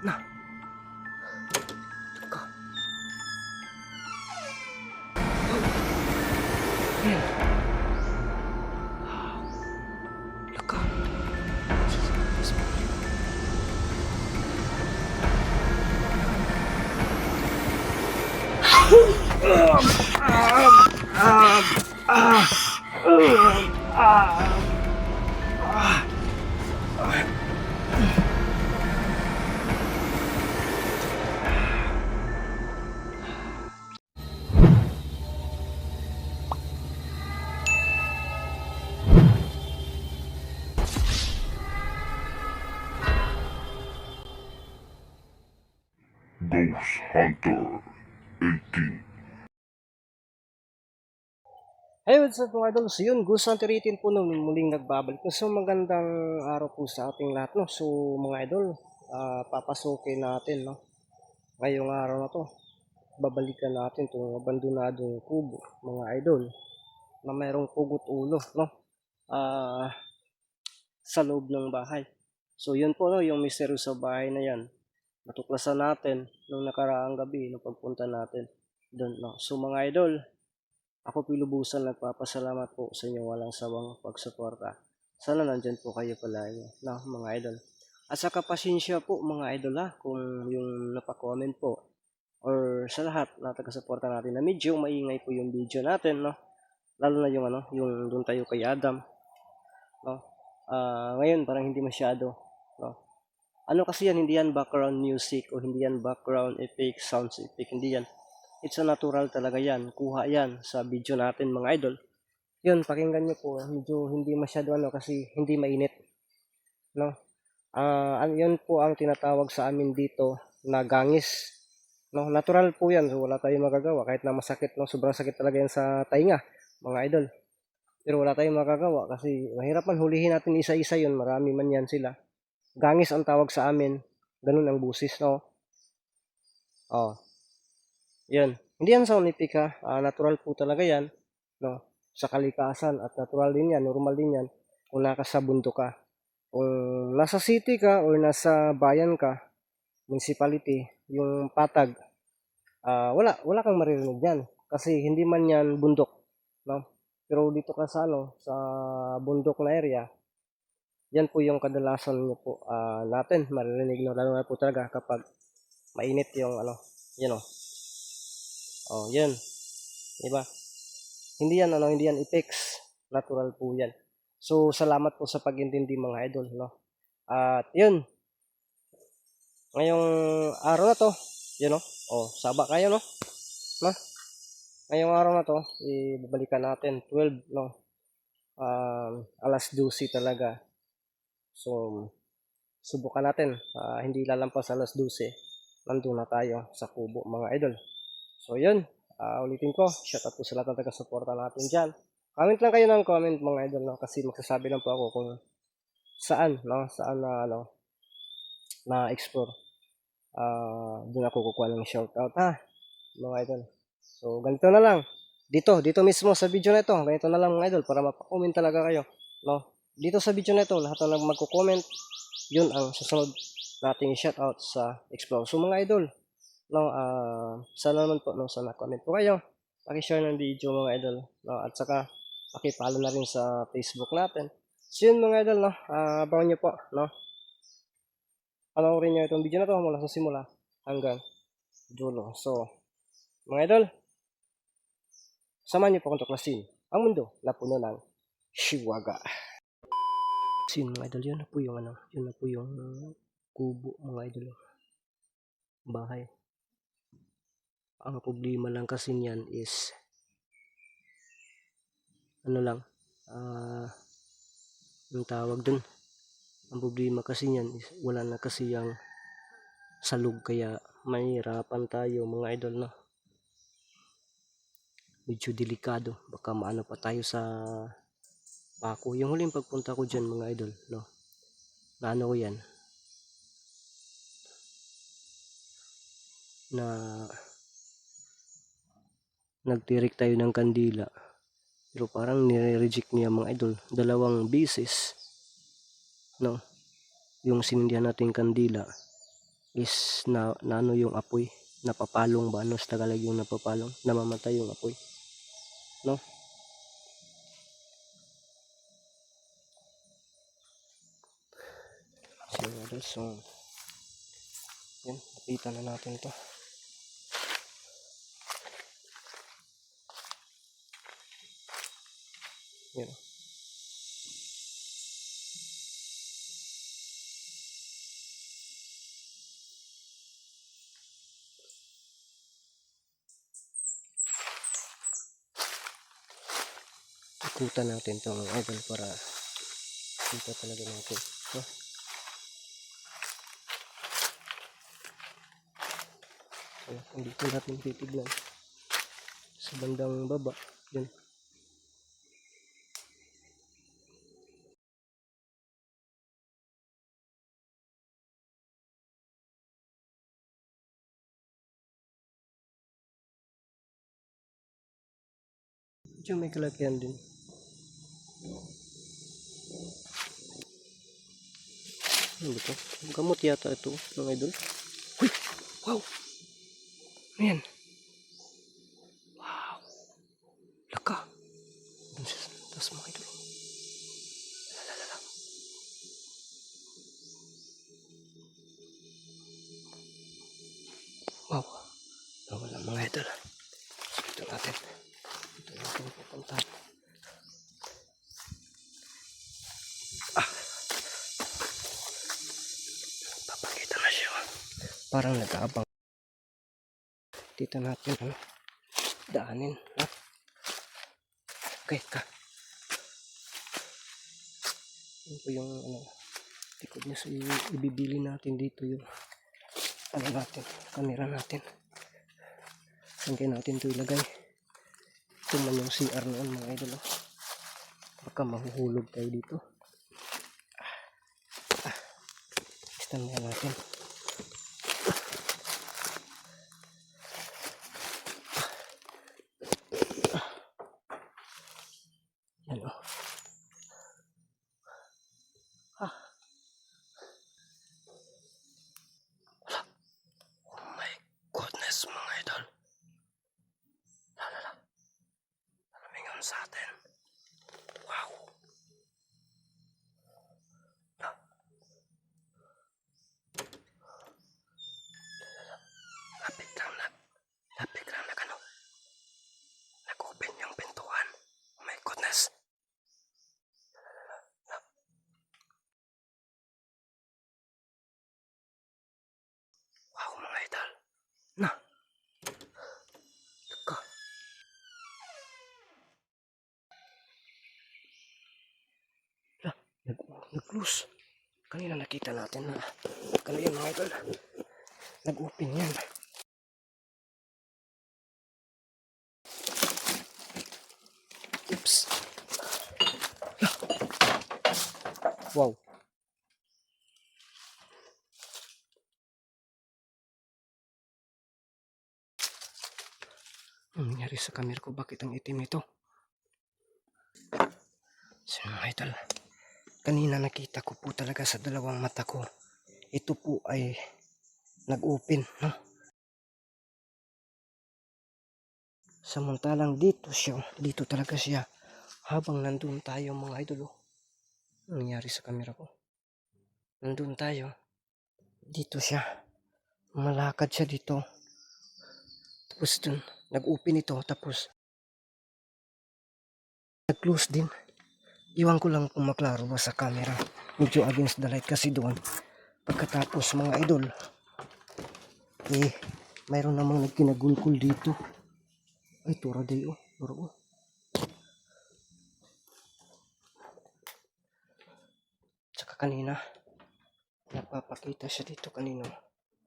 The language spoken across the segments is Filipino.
Nah, teka. Yan. Laka. Ghost Hunter 18. Hey, what's up mga idol? So yun, Ghost Hunter 18 po no, muling nagbabalik. So magandang araw po sa ating lahat. No? So mga idol, papasukin natin no? Ngayong araw na to. Babalikan natin itong abandonadong kubo mga idol na mayroong pugot ulo no? Sa loob ng bahay. So yun po no, yung misteryo sa bahay na yan. Natuklasan natin nung nakaraang gabi nung pagpunta natin doon. No? So mga idol, ako pilubusan nagpapasalamat po sa inyo walang sawang pagsuporta. Sana nandyan po kayo palagi, no, mga idol. At saka pasensya po mga idol kung yung napakomment po or sa lahat na taga-suporta natin na medyo maingay po yung video natin, no. Lalo na yung yung doon tayo kay Adam, no. Ngayon parang hindi masyado, no. Ano kasi yan, hindi yan background music o hindi yan background effect, sounds effect, hindi yan. It's a natural talaga yan. Kuha yan sa video natin mga idol. Yun, pakinggan nyo po. Medyo hindi masyado kasi hindi mainit. No? Yun po ang tinatawag sa amin dito na gangis. No? Natural po yan. So wala tayong magagawa. Kahit na masakit, no? Sobrang sakit talaga yan sa tainga mga idol. Pero wala tayong magagawa kasi mahirap man hulihin natin isa-isa yun. Marami man yan sila. Gangis ang tawag sa amin. Ganun ang busis, no? Oh. Yan. Hindi yan sound-effect natural po talaga yan, no? Sa kalikasan at natural din yan, normal din yan kung nasa bundok ka. Kung nasa city ka or nasa bayan ka, municipality, yung patag, wala kang maririnig yan kasi hindi man yan bundok, no? Pero dito ka sa sa bundok na area, yan po yung kadalasan nyo po natin maririnig, no? Lalo na po talaga kapag mainit yung yun oh, yan. Diba? Hindi yan effects. Natural po yan. So, salamat po sa pag-intindi mga idol, no? At yun. Ngayong araw na to, yun, no? Oh, saba kayo, no? No? Ngayong araw na to, ibabalikan natin 12, no? Alas 12 talaga. So, subukan natin. Hindi lalampas alas 12. Nandun na tayo sa kubo mga idol. So, yun. Ulitin ko, shout out po sa lahat ng taga-suporta natin dyan. Comment lang kayo ng comment mga idol, no? Kasi magsasabi lang po ako kung saan, no? Saan na explore. Doon ako kukuha ng shout out, mga idol. So, ganito na lang. Dito mismo sa video na ito, ganito na lang mga idol para mapa-comment talaga kayo, no? Dito sa video na ito, lahat ng magko-comment, yun ang susunod nating shout out sa explore. So, mga idol, no, sana naman po, no, sana comment po kayo, paki-share ng video mga idol, no, at saka paki-follow na rin sa Facebook natin. So yun mga idol, no, abangan nyo po, no, panoorin nyo itong video na to mula sa simula hanggang dulo. So mga idol, samahan nyo po akong tuklasin ang mundo na puno ng Shiwaga. So yun mga idol, yun na po yung yun na po yung kubo mga idol, bahay. Ang problema lang kasi niyan is ang tawag dun, Ang problema kasi niyan is wala na kasi ang salog kaya mahirapan tayo mga idol, no? Medyo delikado, baka maano pa tayo sa pako. Yung huling pagpunta ko dyan mga idol, no? Naano ko yan, na nagtirik tayo ng kandila. Pero parang nire-reject niya mga idol. 2 beses, no? Yung sinindihan natin kandila is na ano yung apoy. Napapalong ba? Ano sa Tagalog yung napapalong? Namamatay yung apoy, no? So, yan. Nakita na natin to. Yan. Ikutan natin to mga idol para kita talaga natin, no? So, dito natin titignan sa bandang baba. Yan. Medyo may kalakihan din. Ano ba ito? Gamot yata ito mga idol. Uy! Wow! Ano yan? Wow! Laka! Tapos mga idol. Lalalala. Wow! Nawala mga idol. Ito natin. Ito natin pupuntahan. Papakita na siya. Parang nag-aabang. Dito natin ano, daanin. Ha? Okay ka. Yun po yung ano, likod niya. So, ibibili natin dito yung ano natin, camera natin. Saan kaya natin ito ilagay? Ito man yung CR noon mga idol. Baka mahuhulog tayo dito. Stand na natin. Yan o. Oh my goodness mga idol. Lalala. Namingan sa atin. Wow. Lapit lang na ano. Nag-open yung pintuan. Oh my goodness. Wow mga idol. Na. Teka. Nag-close. Kanina nakita natin na kanina mga idol. Nag-open yan. Oops. Wow. Anong nangyari sa camera ko? Bakit ang itim ito? So mga idol, kanina nakita ko po talaga sa 2 mata ko. Ito po ay nag-open, no? Samantalang dito talaga siya. Habang nandun tayo mga idol, oh. Anong nangyari sa camera ko? Nandun tayo. Dito siya. Malakad siya dito. Tapos dun, nag-open ito. Tapos, nag-close din. Iwan ko lang kung maklaro ba sa camera. Medyo against the light kasi doon. Pagkatapos mga idol, mayroon namang nagkinagulkul dito. Ay, tura day oh. Tura oh. Tsaka kanina, Napapakita siya dito kanino.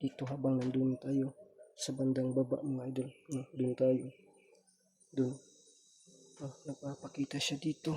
Dito habang nandun tayo sa bandang baba mga idol. Doon tayo. Doon. Nagpapakita siya dito.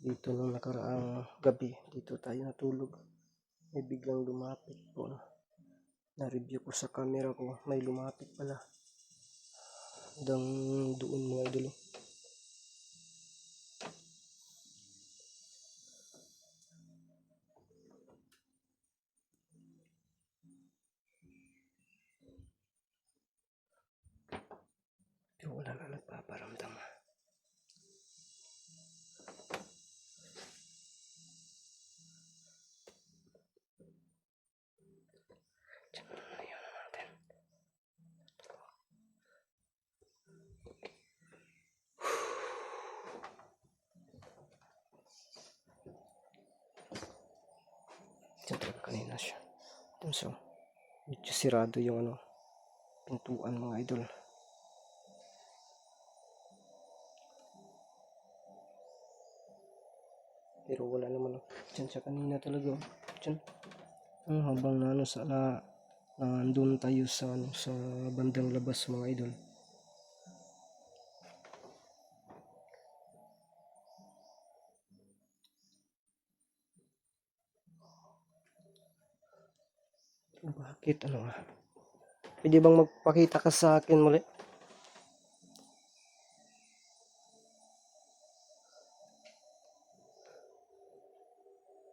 Dito nung nakaraang gabi, dito tayo natulog. May biglang lumapit po. Na-review ko sa camera ko, may lumapit pala. Hanggang doon mga idol. Pero wala na nagpaparamdam. Ayun natin. Diyan talaga kanina siya. So, medyo sirado yung pintuan mga idol. Pero wala naman. Diyan siya kanina talaga. Diyan. Habang nandun tayo sa bandang labas mga idol. Bakit Pwede bang magpakita ka sa akin muli?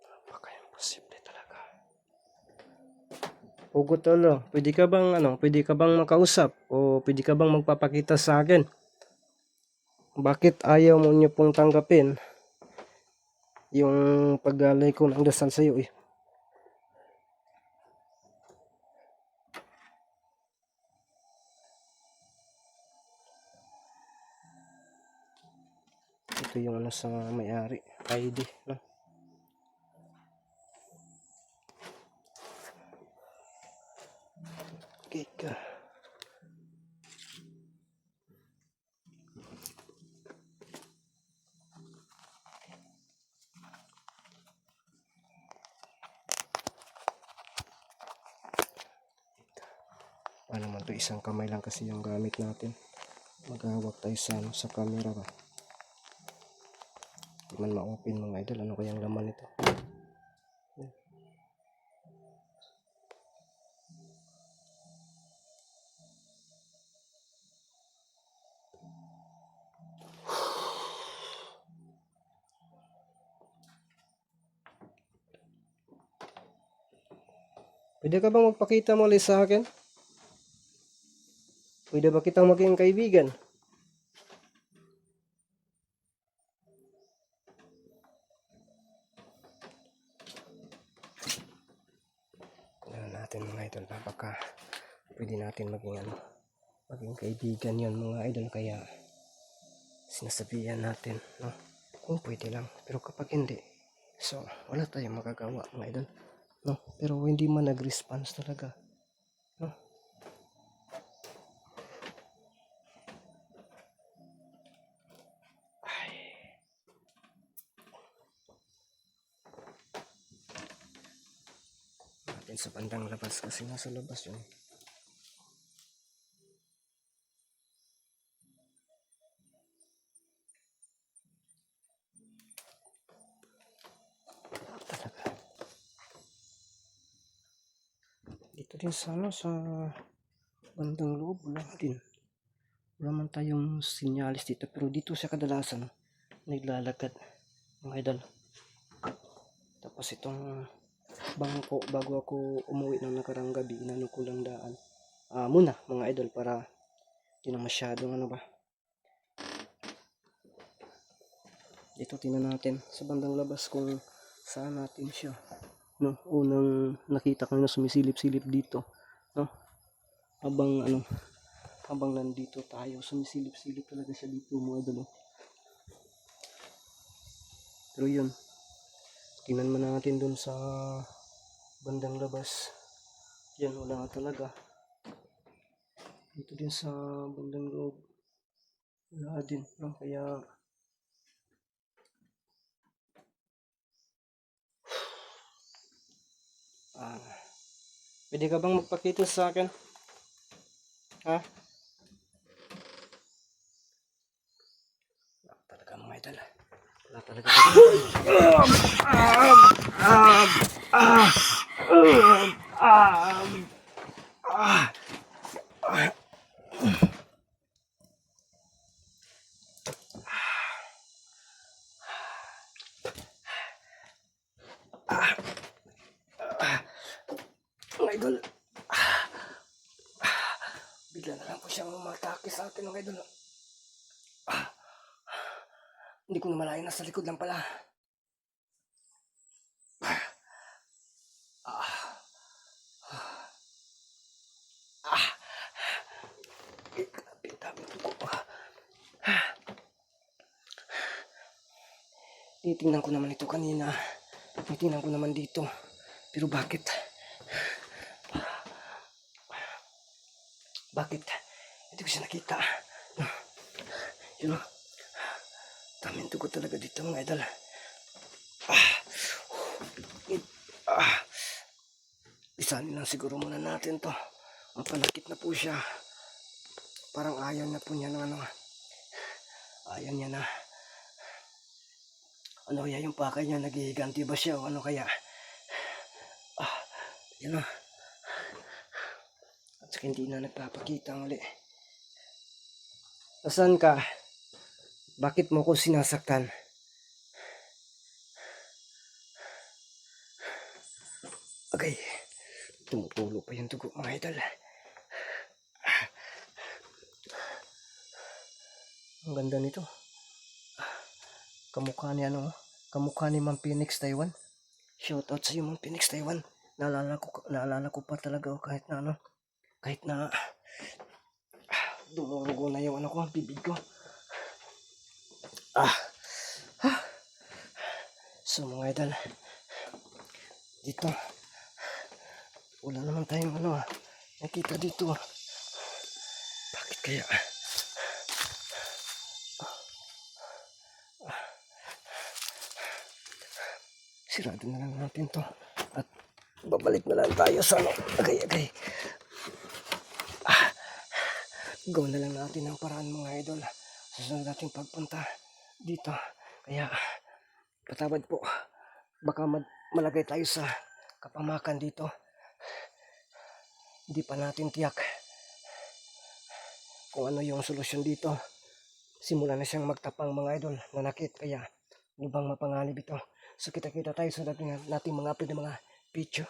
Napaka-imposible talaga. Hugot pwede ka bang makausap o pwede ka bang magpapakita sa akin? Bakit ayaw mo niyo pong tanggapin yung paggalay ko ng dasal sa iyo eh? Ito yung sa may-ari, ID, no? Okay ka. Paano man to, isang kamay lang kasi yung gamit natin. Maghahawak tayo sa camera ba? Di man ma-open mga idol. Ano kayang laman nito? Pwede ka bang magpakita mo ulit sa akin? Pwede ba kitang maging kaibigan? Natin mga idol, baka pwede natin maging kaibigan yon mga idol, kaya sinasabihan natin, no? Kung pwede lang, pero kapag hindi, so wala tayong magagawa mga idol, no? Pero hindi man nag-response talaga, no? Ay. Natin sa bandang labas kasi nasa labas yun. Dito din sa bandang loob wala din. Wala man tayong sinyalis dito, pero dito sa kadalasan naglalakad mga idol. Tapos itong bangko, bago ako umuwi ng nakarang gabi, inano ko lang daan muna mga idol para di na masyadong dito tingnan natin sa bandang labas kung saan natin siya, no? Unang nakita ko na sumisilip-silip dito, no? Habang nandito tayo, sumisilip-silip talaga siya dito mga idol. Pero yun, tingnan man natin dun sa bandang labas. Yan, wala talaga. Dito din sa bandang loob, wala din. No? Kaya, pwede ka bang magpakita sa akin? Ha? Wala talaga mga idol. Wala talaga. Mga idol, bigla na lang po siyang umatake sa akin mga idol. Hindi ko na malayan, nasa likod lang pala. Grabe, dugo. Titingnan ko naman ito kanina. Titingnan ko naman dito. Pero bakit? Bakit? Hindi ko siya nakita. Yun o. Daming dugo talaga dito mga idol. Isanin lang siguro muna natin to. Mapalakit na po siya. Parang ayaw na po niya ng ano. Ayaw niya na. Ano kaya yung pakay niya? Naghihiganti ba siya o ano kaya? Yun o. At saka hindi na nagpapakita ang uli. Nasaan ka? Bakit mo ko sinasaktan? Okay. Tumutulo pa yung dugo mga idol. Ang ganda nito. Kamukha ni ano? Kamukha ni Ma'am Phoenix Taiwan. Shoutout sa iyo Ma'am Phoenix Taiwan. Naalala ko pa talaga kahit na ano. Kahit na dumurugo na yung ano ko, bibig ko. So mga idol, dito wala naman tayong ano nakita dito. Bakit kaya? Sirado na lang natin to at babalik na lang tayo sa ano, agay-agay. Gawin na lang natin ang paraan mga idol sa sunod nating pagpunta dito. Kaya patawad po, baka malagay tayo sa kapamakan dito. Hindi pa natin tiyak kung ano yung solusyon dito. Simula na siyang magtapang mga idol, nanakit. Kaya lubang mapanganib ito. So kita-kita tayo sa nating mga upload ng mga video.